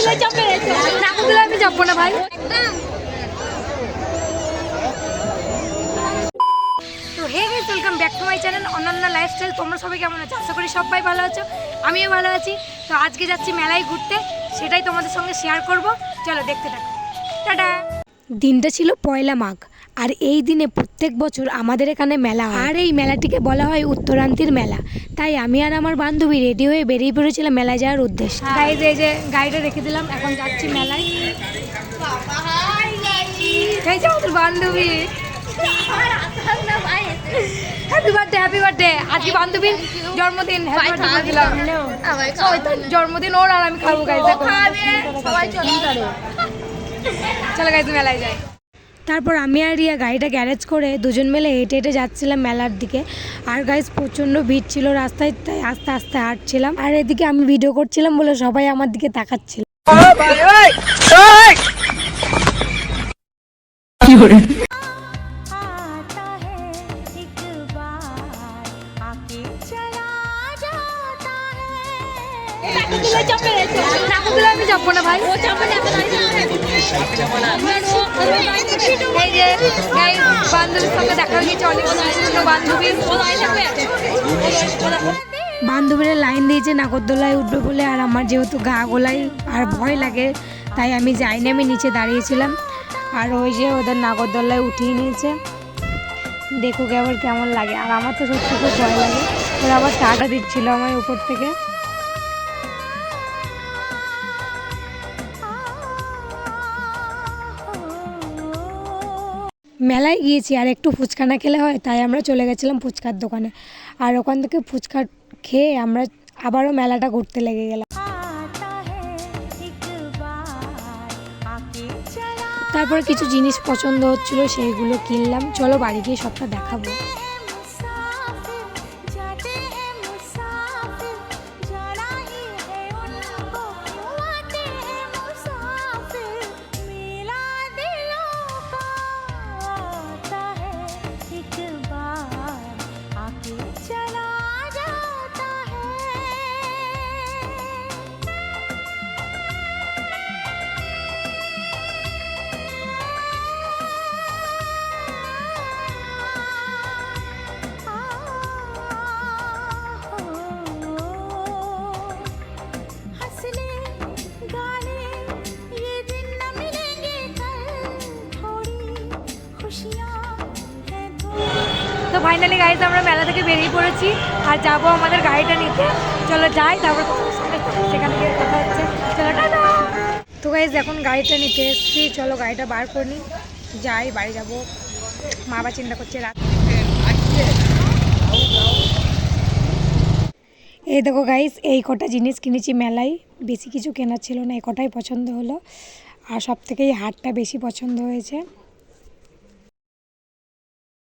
আমি যাবো না ভাই। তো hey guys, welcome back to my channel Ananya lifestyle. তোমরা সবাই কেমন আছো? আশা করি সবাই ভালো আছো, আমিও ভালো আছি। তো আজকে যাচ্ছি মেলায় ঘুরতে, সেটাই তোমাদের সঙ্গে শেয়ার করব। চলো দেখতে থাকো। টাটা। দিনটা ছিল পয়লা মাঘ, আর এই দিনে প্রত্যেক বছর আমাদের এখানে মেলা হয়, আর এই মেলাটিকে বলা হয় উত্তরান্তির মেলা। তাই আমি আর আমার বান্ধবী রেডি হয়ে বেরিয়ে পড়েছিলাম মেলায় যাওয়ার উদ্দেশ্যে। গাইজ, এই যে গাড়িটা রেখে দিলাম, এখন যাচ্ছি মেলায়। এই যে আমাদের বান্ধবী, হ্যাপি বার্থডে, হ্যাপি বার্থডে। আজকে বান্ধবীর জন্মদিন, হ্যাপি বার্থডে দিলাম। জন্মদিন ওর, আর আমি খাবো গাইজ। চলো গাইজ মেলায় যাই। তারপর আমি আর রিয়া গাড়িটা গ্যারেজ করে দুজন মিলে হেঁটে হেঁটে যাচ্ছিলাম মেলার দিকে। আর গাইজ প্রচণ্ড ভিড় ছিল রাস্তায়, তাই আস্তে আস্তে হাঁটছিলাম। আর এদিকে আমি ভিডিও করছিলাম বলে সবাই আমার দিকে তাকাচ্ছিল। আমি যাবো না ভাই। বান্ধবীর সঙ্গে দেখা হয়েছে, অনেক বান্ধবীরা লাইন দিয়েছে নাগরদোলায় উঠবে বলে। আর আমার যেহেতু গা গোলায় আর ভয় লাগে, তাই আমি যাইনি, আমি নিচে দাঁড়িয়েছিলাম। আর ওই যে ওদের নাগরদোলায় উঠিয়ে নিয়েছে, দেখুক আবার কেমন লাগে। আর আমার তো সত্যি খুব ভয় লাগে। ওরা আবার টাটা দিচ্ছিল আমার উপর থেকে। মেলায় গিয়েছি, আর একটু ফুচকা না খেলে হয়, তাই আমরা চলে গেছিলাম ফুচকার দোকানে। আর ওখান থেকে ফুচকা খেয়ে আমরা আবারও মেলাটা ঘুরতে লেগে গেলাম। তারপর কিছু জিনিস পছন্দ হচ্ছিল, সেইগুলো কিনলাম। চলো বাড়ি গিয়ে সবটা দেখাবো। তো ফাইনালি গাড়িতে আমরা মেলা থেকে বেরিয়ে পড়েছি, আর যাবো আমাদের গাড়িটা নিতে। চলো যাই, তারপর সেখানে গিয়ে কথা হচ্ছে। চলো টাটা। তো গাইজ এখন গাড়িটা নিতে এসেছি, চলো গাড়িটা বার করে নিই, যাই বাড়ি যাবো। মা আবার চিন্তা করছে রাত। এই দেখো গাইজ, এই কটা জিনিস কিনেছি মেলায়, বেশি কিছু কেনার ছিল না, এই কটাই পছন্দ হলো। আর সব থেকে এই হারটা বেশি পছন্দ হয়েছে।